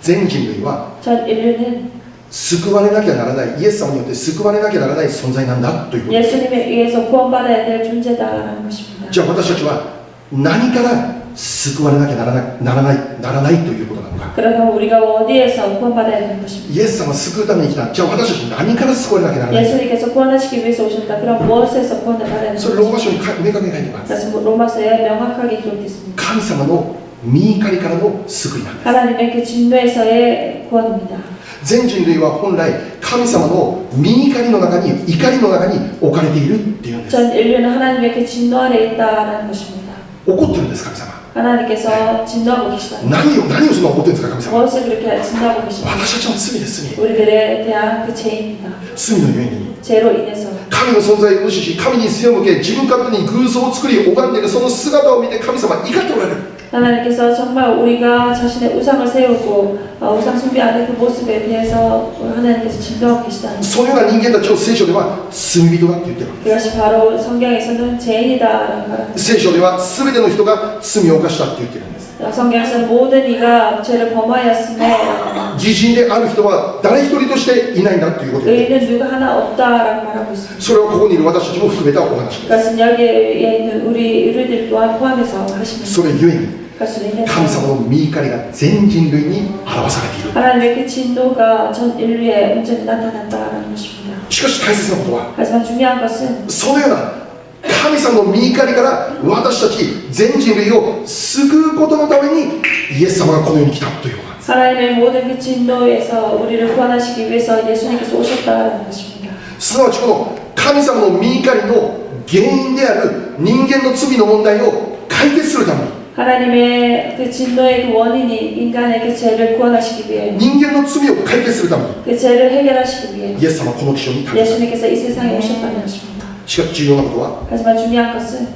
全人類は 전 인류는 救われなきゃならない、イエス様によって救われなきゃならない存在なんだということです。 예수님에 의해서 구원받아야 될 존재다라는 것입니다. じゃあ私たちは何から救われなきゃならないということなのか。 그러면 우리가 어디에서 구원받아야 되는 것입니다. イエス様を救うために来た。じゃあ私たち何から救われなきゃならない。 예수님께서 구원하시기 위해서 오셨다. 그럼 무엇에서 구원을 받아야 되는 それローマ 것입니다. 書に明確に書いてます。 그래서 로마서에 명확하게 기록됐습니다. 神様の御怒りからの救いなんです。 하나님의 그 진노에서의 구원입니다. 全人類は本来神様の御怒りの中に、怒りの中に置かれているっていうんです。 전 인류는 하나님의 그 진노 아래 있다라는 것입니다. 怒ってるんです、神様。 하나님께서 진노하고 계시다. 何をそんな怒ってるんですか、神様。 무엇을 그렇게 진노하고 계시다. 私たちの罪です、罪。 우리들에 대한 그 죄입니다. 罪のゆえに 죄로 인해서 神の存在を無視し、神に背を向け、自分勝手に偶像を作り拝んでいるその姿を見て神様は怒っておられる。 하나님께서 정말 우리가 자신의 우상을 세우고 우상 숭배하는 그 모습에 대해서 하나님께서 진노하고 계시다. そのような人間たちを聖書では罪人だって言ってるわけで 그것이 바로 성경에서는 죄인이다라는 말. す。聖書では全ての人が罪を犯したって言ってるんです。 성경에서는 모든 이가 죄를 범하였음에 義人である人は誰一人としていないんだということを言ってる。 의인은 누가 하나 없다라고 말하고 있습니다. それはここにいる私たちも含めたお話です。 그것은 여기에 있는 우리들 또한 포함해서 하시는 それゆえに 그것으로 인해서 神様の御怒りが全人類に表されている。 하나님의 그 진노가 전 인류에 온전히 나타난다라는 것입니다. しかし大切なことは 하지만 중요한 것은 そのような神様の御怒りから私たち全人類を救うことのためにイエス様がこの世に来たということなんです。 하나님의 모든 그 진노에서 우리를 구원하시기 위해서 예수님께서 오셨다라는 것입니다. すなわちこの神様の御怒りの原因である人間の罪の問題を解決するために 하나님의 그 진노의 그 원인이 인간의 그 죄를 구원하시기 위해 人間の罪を解決するために 그 죄를 해결하시기 위해 イエス様はこの地上に誕生された。 예수님께서 이 세상에 오셨다는 것입니다. しかし重要なことは 하지만 중요한 것은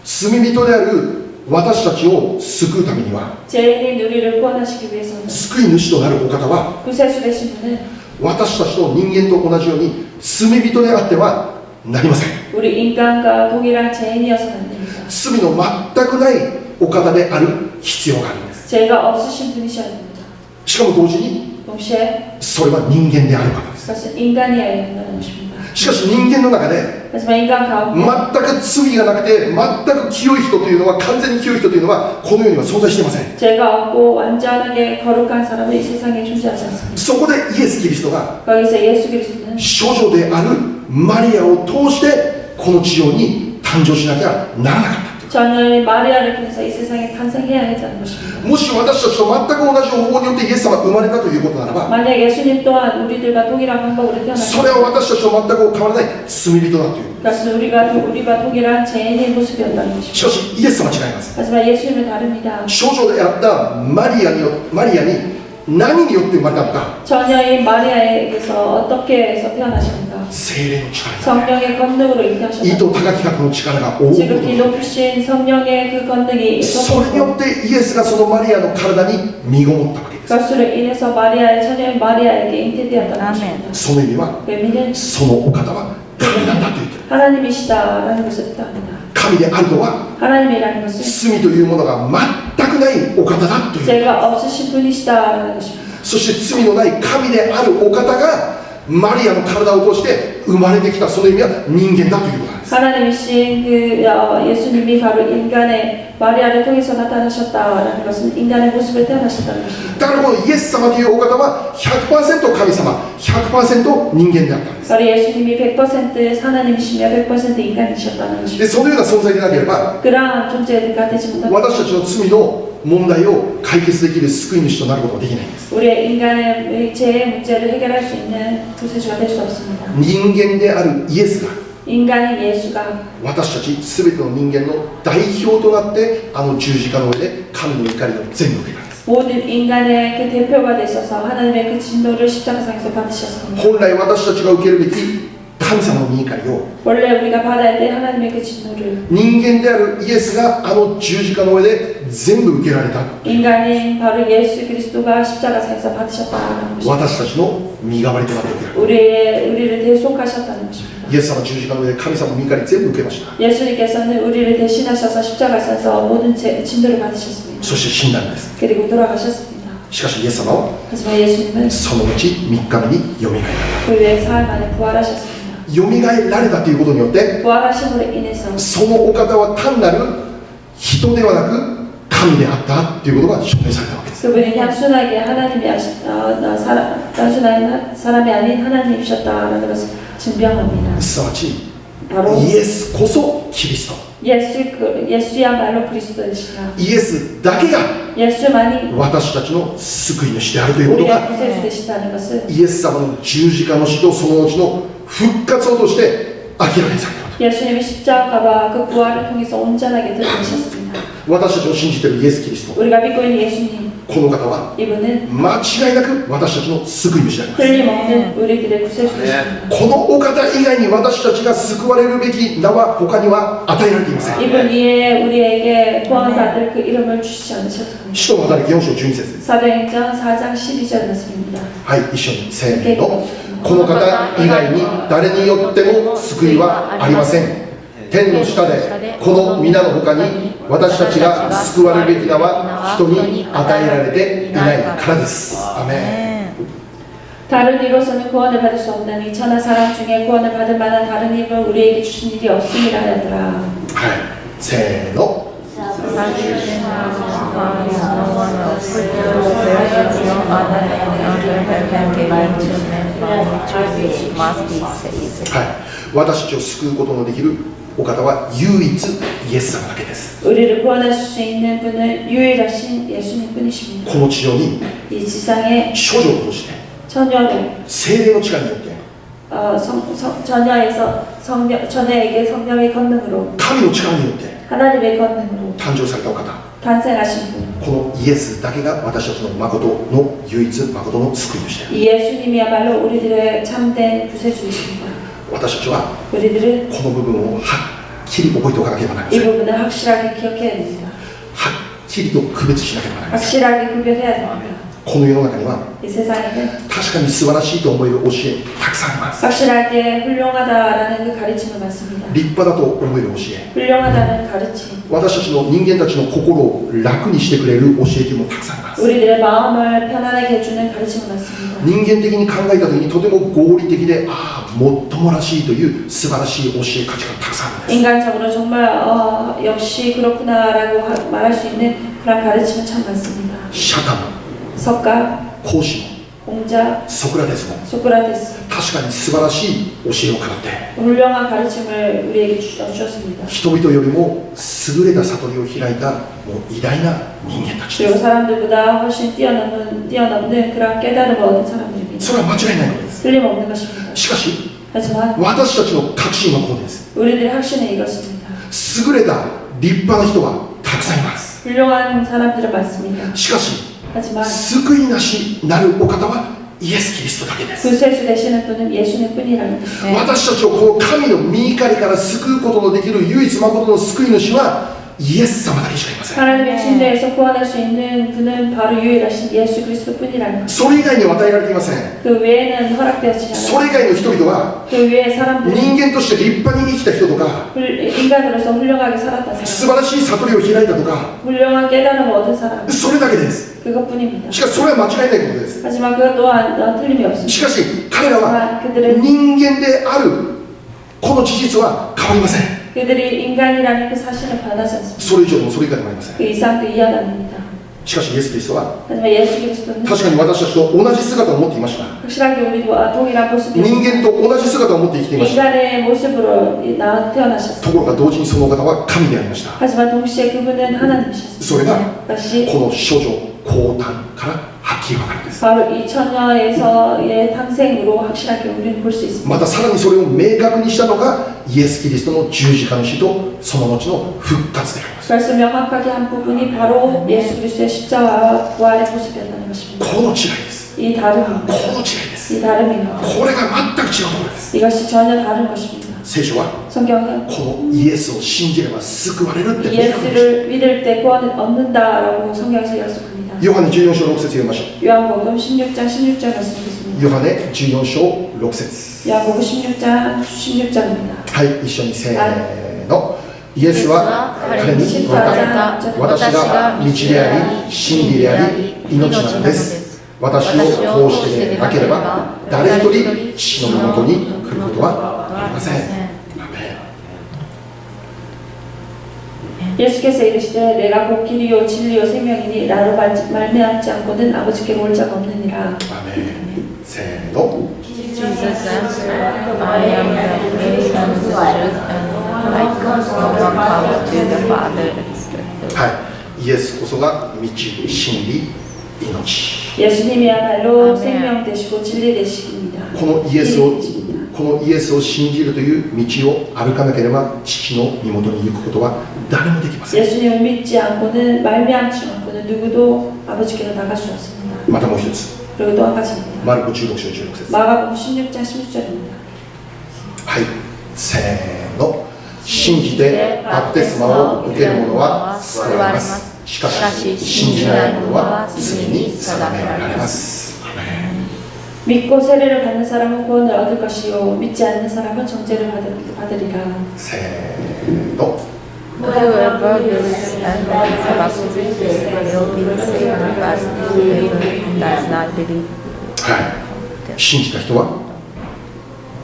罪人である私たちを救うためには 죄인인 우리를 구원하시기 위해서는 救い主となるお方は 구세주 되신 분은 私たちと人間と同じように罪人であってはなりません。 우리 인간과 동일한 죄인이어서는 안 됩니다. 罪の全くないお方である必要があるんです。 죄가 없으신 분이셔야 됩니다. しかも同時に 동시에 それは人間である方です。 그것은 인간이어야 된다는 것입니다. しかし人間の中で 하지만 인간 가운데 全く罪がなくて全く清い人というのは、完全に清い人というのはこの世には存在していません。 죄가 없고 완전하게 거룩한 사람은 이 세상에 존재하지 않습니다. そこでイエス・キリストが 거기서 예수 그리스도는 少女であるマリアを通してこの地上に誕生しなきゃならなかった。 전혀 마리아를 통해서 이 세상에 탄생해야 했다는 것입니다. もし私たちと全く同じ方法によってイエス様が生まれたということならば、 만약 예수님 또한 우리들과 동일한 방법으로 それ 태어났다면 は私たちと全く変わらない罪人だという。 그것은 우리와 동일한 죄인의 모습이었다는 し 것입니다. かしイエス様は違います。 하지만 예수님은 다릅니다. 少女であったマリアに何によって生まれたのか。 처녀인 마리아에게서 어떻게 해서 태어나셨는가? 聖霊の力、 성령의 권능으로 意 잉태하셨다. 図高き方の力が覆うこと 지극히 높으신 성령의 그 권능이 それによってイエスがそのマリアの体に身ごもったわけです。 그것으로 인해서 마리아의 처녀인 마리아에게 잉태되었다는 아멘. 것입니다. その意味は 그 의미는 そのお方は神なんだと言っている。 하나님이시다라는 것을 뜻합니다. 神であるのは 하나님이라는 것은 罪というものが全くないお方だという。 죄가 없으신 분이시다라는 것입니다. そして罪のない神であるお方がマリアの体を通して生まれてきた。その意味は人間だということなんです。 하나님이신 예수님이 바로 인간의 마리아를 통해서 나타나셨다라는 것은 인간의 모습을 태어나셨다는 것입니다. だからこのイエス様というお方は 100% 神様 100% 人間であったんです。 바로 예수님이 100% 하나님이시며 100% 인간이셨다는 で 것입니다. そのような存在でなければ 그러한 존재가 되지 못한다. 私たちの罪の問題を解決できる救い主となることはできないんです。 우리의 인간의 죄의 문제를 해결할 수 있는 구세주가 될 수 없습니다. 人間であるイエスが 인간인 예수가 私たち全ての人間の代表となってあの十字架の上で神の怒りを全部受けたんです。 모든 인간의 그 대표가 되셔서 하나님의 그 진노를 십자가상에서 받으셨습니다. 本来私たちが受けるべき神様の怒りを 원래 우리가 받아야 될 하나님의 그 진노를 人間であるイエスがあの十字架の上で全部受けられた。 인간인 바로 예수 그리스도가 십자가상에서 받으셨다는 것입니다. 私たちの身代わりとなって受けられ 우리를 대속하셨다는 것입니다. た。イエス様は十字架の上で神様の怒り全部受けました。 예수님께서는 우리를 대신하셔서 십자가상에서 모든 진노를 받으셨습니다. そして死んだんです。 그리고 돌아가셨습니다. しかしイエス様は 하지만 예수님은 その後3日目によみがえられた。 그 후에 사흘 만에 부활하셨습니다. よみがえられたということによって 부활하심으로 인해서 そのお方は単なる人ではなく神であったということが証明されたわけです。 그분이 단순하게 단순한 사람이 아닌 하나님이셨다라는 것을 증명합니다. すなわち 바로 イエスこそキリスト、 예수야말로 그리스도이시라. イエスだけが 예수만이 私たちの救い主であるということ 우리의 が 구세주 되시다는 것을 イエス様の十字架の死とその後の復活を通して明らかにされたわけ。 예수님이 십자가와 그 부활을 통해서 온전하게 드러내셨습니다. 私たちの信じているイエス・キリスト、 우리가 믿고 있는 예수님, この方は 이분은 間違いなく私たちの救い主であります。 틀림없는 우리들의 구세주이십니다. このお方以外に私たちが救われるべき名は他には与えられていません。 이분 위에 우리에게 구원받을 그 이름을 주시지 않으셨습니다. 使徒の働き4章12節です。 사도행전 4장 12절 말씀입니다. はい、一緒にせーの。この方以外に誰によっても救いはありません。天の下でこの皆の他に私たちが救われるべき名は人に与えられていないからです。アメン。 다른 이로서는 구원을 받을 수 없나니 천하 사람 중에 구원을 받을 만한 다른 이름을 우리에게 주신 일이 없음이라 하더라. はい、せーの。 はい、私たちを救うことのできるお方は唯一イエス様だけです。 우리를 구원하실 수 있는 분은 유일하신 예수님 뿐이십니다. この地上に 이 지상에 処女を通して 처녀를 聖霊の力によって 처녀에게 성령의 권능으로 神の力によって 하나님의 권능으로 誕生されたお方、 탄생하신 분. このイエスだけが私たちの誠の唯一誠の救い主である。 이 예수님이야말로 우리들의 참된 구세주이십니다. 私たちは 우리들은 この部分をはっきり覚えておかなければなり 이 ません。 부분을 확실하게 기억해야 됩니다. はっきりと区別しなければなりません。 확실하게 구별해야 됩니다. この世の中には 이 세상에는 確かに素晴らしいと思える教えたくさんあります。 확실하게 훌륭하다라는 그 가르침은 많습니다. 立派だと思える教え、 훌륭하다는 가르침, 私たちの人間たちの心を楽にしてくれる教えというのもたくさんあります。 우리들의 마음을 편안하게 해주는 가르침은 많습니다. 人間的に考えた時にとても合理的で、もっともらしいという素晴らしい教え価値がたくさんあるんです。 인간적으로 정말 역시 그렇구나라고 말할 수 있는 그런 가르침은 참 많습니다. 釈迦も 석가, 孔子も 공자, ソクラテスも 소크라테스 確かに素晴らしい教えを語って 훌륭한 가르침을 우리에게 주셨습니다. 人々よりも優れた悟りを開いたもう偉大な人間たちで 그리고 す。 사람들보다 훨씬 뛰어넘는 그런 깨달음을 얻은 사람들입니다. それは間違いないことです。 틀림없는 것입니다. しかし 하지만 私たちの確信はこうです。 우리들의 확신은 이것입니다. 優れた立派な人はたくさんいます。 훌륭한 사람들은 많습니다. しかし 하지만 救いなしなるお方はイエス・キリストだけです。 구세주 되시는 분은 예수님 뿐이라는 것입니다. 私たちをこの神の御怒りから救うことのできる唯一誠の救い主はイエス様だけしかいません。 하나님의 침대에서 구원할 수 있는 분은 바로 유일하신 예수 그리스도 뿐이라는 것. それ以外には与えられていません。 그 외에는 허락되어지지 それ以 않아요. 外の人々は 그 외의 사람들은 人間として立派に生きた人とか 인간으로서 훌륭하게 살았다 素 사람, 晴らしい悟りを開いたとか 훌륭한 깨달음을 얻은 사람, それだけです。 그것뿐입니다. しかしそれは間違いないことです。 하지만 그것 또한 틀림이 し 없습니다. かし彼らは 하지만 그들은 人間であるこの事実は変わりません。 그들이 인간이라는 그 사실은 변하지 않습니다. それ以上でもそれ以下でもありません。 그 이상 그 이하가 아닙니다. しかしイエス・キリストは 하지만 예수 그리스도는 確かに私たちと同じ姿を持っていました。 확실하게 우리와 동일한 모습이 人間と同じ姿を持って生きていました。 인간의 모습으로 태어나셨습니다. ところが同時にそのお方は神でありました。 하지만 동시에 그분은 하나님이셨습니다. それが 그것이 この処女降誕からはっきりわかるんです。 바로 이 처녀에서의 탄생으로 확실하게 우리는 볼 수 있습니다. またさらにそれを明確にしたのがイエス・キリストの十字架の死とその後の復活であります。 그래서 명확하게 한 부분이 바로 예수 그리스도의 십자가와 부활의 모습이었다는 것입니다. この違いです。 이 다름입니다. この違いです。 이 다름입니다. これが全く違うところです。 이것이 전혀 다른 것입니다. 聖書は 성경은 このイエスを信じれば救われるって明確にして 예수를 믿을 때 구원을 얻는다라고 성경에서 약속합니다. ヨハネ14章6節読みましょ 요한복음 16장 16절 말씀드리겠습니다. う。ヨハネ14章6節 요한복음 16장 16절입니다. はい、一緒にせーの。イエスは彼に言われた。私が道であり、真理であり、命なのです。私を通してでなければ、誰一人父のもとに来ることはありません。アーメン。 예수께서 이르시되 내가 곧 길이요 진리요 생명이니 나로 말미암지 않고는 아버지께로 올 자가 없느니라. アーメン。せーの。 Jesus answered, I am the way and the truth and life. No one comes to the Father except through はい、イエスこそが道、真理、命。 예수님이야말로 아멘. 생명 되시고 진리 되십니다. このイエスを 진리 되십니다. このイエスを信じるという道を歩かなければ父の身元に行くことは誰もできません。 예수님을 믿지 않고는 말미암지 않고는 누구도 아버지께로 나갈 수 없습니다. またもう一つ、 그리고 또 한 가지입니다. マルコ16章16節。 마가복음 16장 16절입니다. はい、せーの。信じてバプテスマを受ける者は救われます。しかし信じない者は罪に定められます。アーメン。 믿고 세례를 받는 사람은 구원을 얻을 것이요 믿지 않는 사람은 정죄를 받으리라. せーの。 Whoever believes and is baptized will be saved, but whoever does not believe はい、信じた人は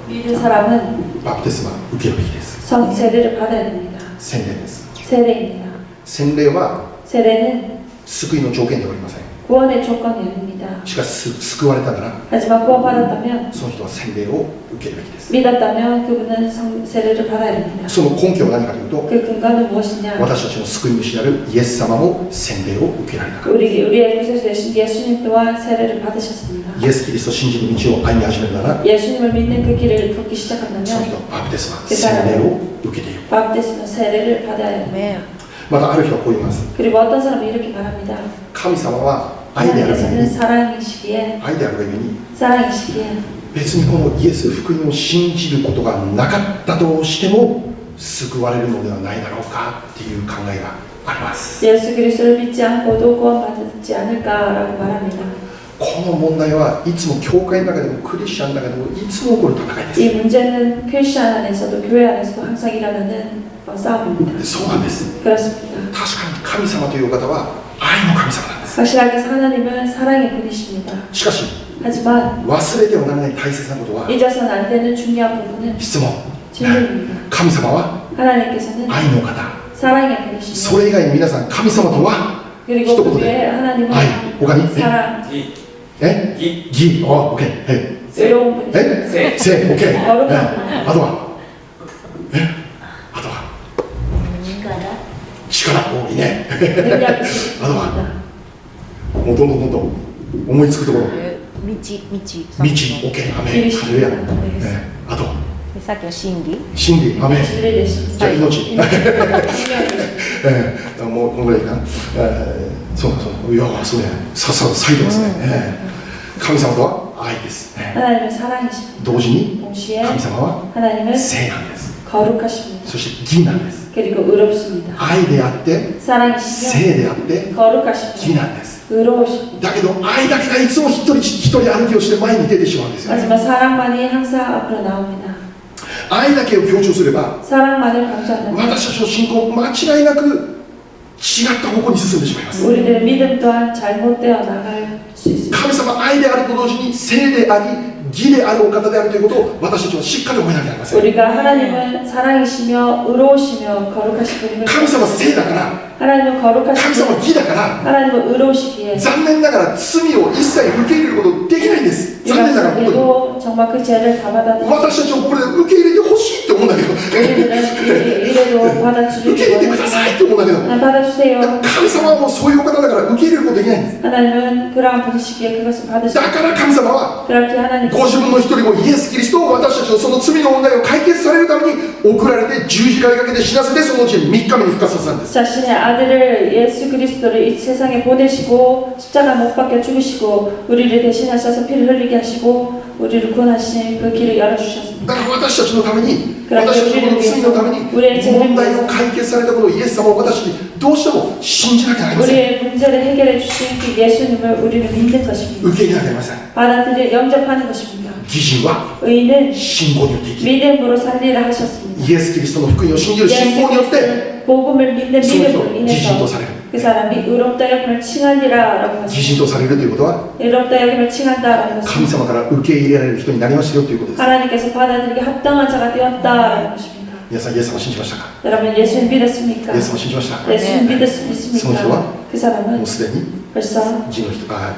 믿는 사람은 バプテスマを受けるべきです。 세례를 받아야 됩니다. 洗礼です。 세례입니다. 洗礼は 세례는 救いの条件ではありません。 구원의 조건이 아닙니다. しかし救われたなら 하지만 구원받았다면 その人は洗礼を受けるべきです。 믿었다면 그분은 세례를 받아야 됩니다. その根拠は何かというと 그 근거는 무엇이냐? 私たちの救い主であるイエス様も洗礼を受けられたから。 우리의 구세주 되신 예수님 또한 세례를 받으셨습니다. イエス・キリストを信じる道を歩み始めるなら 예수님을 믿는 그 길을 걷기 その 시작한다면 人はバプテスマ洗礼を受けている。 바프티스마 세례를 받아야 합니다. Amen. またある人はこう言います。 그리고 어떤 사람은 이렇게 말합니다. 神様は愛であるがゆ 하나님께서는 に 사랑이시기에 愛であるがゆに 사랑이시기에 別にこのイエス福音を信じることがなかったとしても救われるのではないだろうかっていう考えがあります。 예수 그리스도를 믿지 않고도 구원받지 않을까라고 말합니다. この問題はいつも教会の中でもクリスチャンの中でもいつも起こる戦いです。 이 문제는 크리스천 안에서도 교회 안에서도 항상 일어나는 싸움입니다. そうなんです。 그렇습니다. 確かに神様というお方は愛の神様なんです。 확실하게 하나님은 사랑의 분이십니다. しかし 하지만 忘れてはならない大切なことは 잊어서는 안 되는 중요한 부분은 質問。 질문입니다. 神様は 하나님께서는 愛の方。 사랑의 そ 분이십니다. れ以外に皆さん神様とは 그리고 그 외에 하나님은 愛、他に 사랑, え義。オッケー。え 외로운 분이죠. えせ。オッケー。 거룩한 あとはあとは力。おいいね。 능력이 あとはもうどんどん思いつくところ。道。オッケー。アメン。ハレルヤ。あとさっきの真理真理。アメン。 진리 되십니다. じゃあ命。もうこのぐらいかな。そういやそうね。ささいてますね。神様とは愛です。 하나님은 사랑이십니다. 同時に 동시에 神様は 하나님은 聖なんです。 거룩하십니다. そして義なんです。 그리고 의롭습니다. 愛であって聖 사랑이시며 であって義 거룩하십니다. なんです。 의로우십니다. だけど愛だけがいつも一人歩きをして前に出てしまうんですよ。 하지만 사랑만이 항상 앞으로 나옵니다. 愛だけを強調すれば 사랑만을 강조한다면 私たちの信仰間違いなく違った方向に進んでしまいます。 우리들의 믿음 또한 잘못되어 나갈 수 있습니다. 神様愛であると同時に聖であり義であるお方であるということを私たちはしっかり覚えなきゃなりません。 우리가 하나님은 사랑이시며 의로우시며 거룩하신 분임을 神様は聖だから 하나님은 神 거룩하신 様は 분 義だから 하나님은 의로우시기에 残念ながら罪を一切受け入れることできないんです。残念ながら本当に 이것도 정말 그 죄를 다 받아들이고 私たちはこれで受け入れてほしいって思うんだけど 우리들은 이래도 受け 받아주기를 入れてくださいって思うんだけど 받아주세요. 神様はもうそういうお方だから受け入れることできないんです。 하나님은 그러한 분이시기에 그것을 だ 받으시고 から神様は 그렇게 하나님 ご自分の一人もイエス・キリストを私たちのその罪の問題を解決されるために送られて十字架にかけて死なせてそのうちに3日目に復活させたんです。 자신의 아들을 예수 그리스도를 이 세상에 보내시고 십자가 못 박혀 죽으시고 우리를 대신하셔서 피를 흘리게 하시고 우리를 구원하신 그 길을 열어주셨습니다. だから私たちのために私たちのこの罪のために問題を解決されたことをイエス様を私たちにどうしても信じなきゃなりません。 우리의 문제를 해결해 주신 그 예수님을 우리는 믿는 것입니다. 受け入れなきゃなりません。 받아들여 영접하는 것입니다. 義人は 의인은 信仰によって生きる。 믿음으로 살리라 하셨습니다. イエス・キリストの福音を信じる信仰によって 복음을 믿는 その人 믿음으로 義人と 인해서 される。 그 사람이 의롭다 여김을 칭하리라라고 義 하십니다. 人とされるということは 의롭다 여김을 칭한다라는 神 것은 様から受け入れられる人になりましたよということです。 하나님께서 받아들이기 합당한 자가 되었다라는 것입니다. 皆さんイエス様信じましたか？ 여러분 예수님 믿었습니까? イエス様信じました。 예수님 네. 믿습니까? 성도와 그 사람은 もうすでに 벌써 義の人が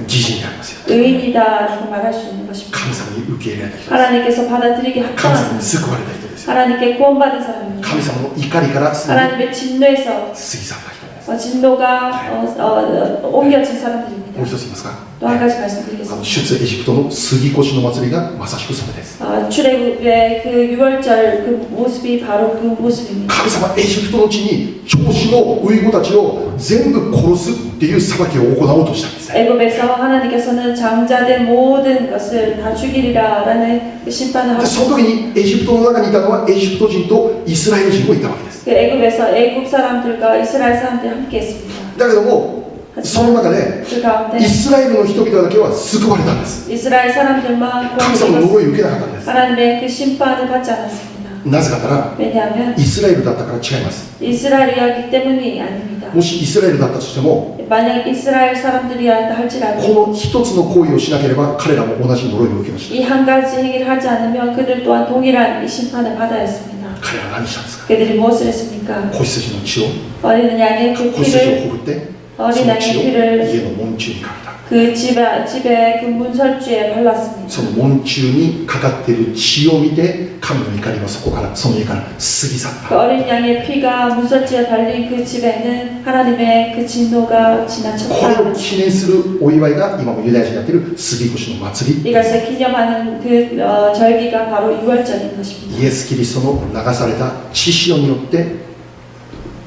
義人でありますよ。 의인이다라고 말할 수 있는 것입니다. 神様に受け入れられた人です。 하나님께서 받아들이기 神 합당한 様に 사람, 救われた人ですよ。 하나님께 구원받은 사람입니다. 神様の怒りからすでに 하나님의 진노에서 過ぎ去った人です。 진노가 옮겨진 사람들입니다. もう一つ言いますか？ 또 한 가지 말씀드리겠습니다. 出エジプトの杉越の祭りがまさしくそれです。 출애굽의 그 6월절 그 모습이 바로 그 모습입니다. 神様エジプトの地に長子のウイゴたちを全部殺すっていう裁きを行おうとしたんですね。 애굽에서 하나님께서는 장자된 모든 것을 다 죽이리라라는 그 심판을 で 하고 その時にエジプトの中にいたのはエジプト人とイスラエル人もいたわけです。 그 애굽에서 애굽 사람들과 이스라엘 사람들이 함께했습니다. だけどもその中で 그 가운데 イスラエルの人々だけは救われたんです。 이스라엘 사람들만 神様の呪いを受けなかったんです。 하나님의 그 심판을 받지 않았습니다. なぜかというと 왜냐하면 イスラエルだったから違います。 이스라엘이었기 때문이 아닙니다. もしイスラエルだったとしても 만약 이스라엘 사람들이었다 할지라도 この一つの行為をしなければ彼らも同じ呪いを受けました。 이 한 가지 행위를 하지 않으면 그들 또한 동일한 이 심판을 받아야 했습니다. 彼らは何したんですか？ 그들이 무엇을 했습니까? 子羊の血を 어린 양의 그 子羊を 피를 ほぐってそ 어린 の血 양의 を 피를 家の門柱にかけた。 그 집에 그 문설주에 발랐습니다. その門柱にかかっている血を見て神の怒りはそこからその家から過ぎ去っ 그 た。 어린 양의 피가 문설주에 발린 그 집에는 하나님의 그 진노가 これ 지나쳤다. を記念するお祝いが今もユダヤ人がやっている杉越の祭り。 이것을 기념하는 그 절기가 바로 6월절인 것입니다. イエス・キリストの流された血潮によって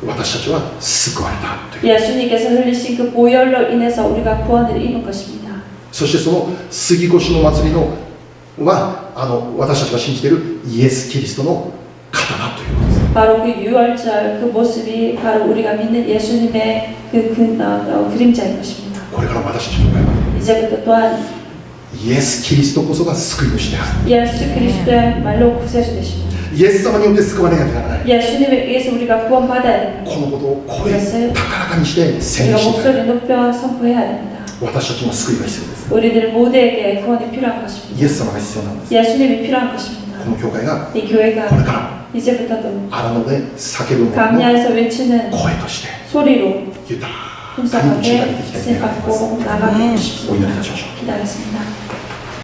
私たちは救われたという。 예수님께서 흘리신 그 보혈로 인해서 우리가 구원을 입은 것입니다. そしてその杉越の祭りのは私たちが信じているイエス・キリストの刀ということです。 바로 그 6월절 그 모습이 바로 우리가 믿는 예수님의 그림자인 것입니다. これから私たちの場合は 이제부터 또한 イエス・キリストこそが救い主である。 예수 그리스도야말로 구세주 되십니다. イエス様によって救われなきゃならない。 예수님에 의해서 우리가 구원받아야 됩니다. このことを声高らかにして宣 우리가 言していく。 목소리 높여 선포해야 됩니다. 私たちも救いが必要です。 우리들 모두에게 구원이 필요한 것입니다. イエス様が必要なんです。 예수님이 필요한 것입니다. この教会が 이 これ 교회가 から 이제부터도 荒野で叫ぶ者の 강야에서 외치는 声として 소리로 豊 풍성하게 쓰임받고 나가고 싶습니다. 오늘하셔서 기다렸습니다.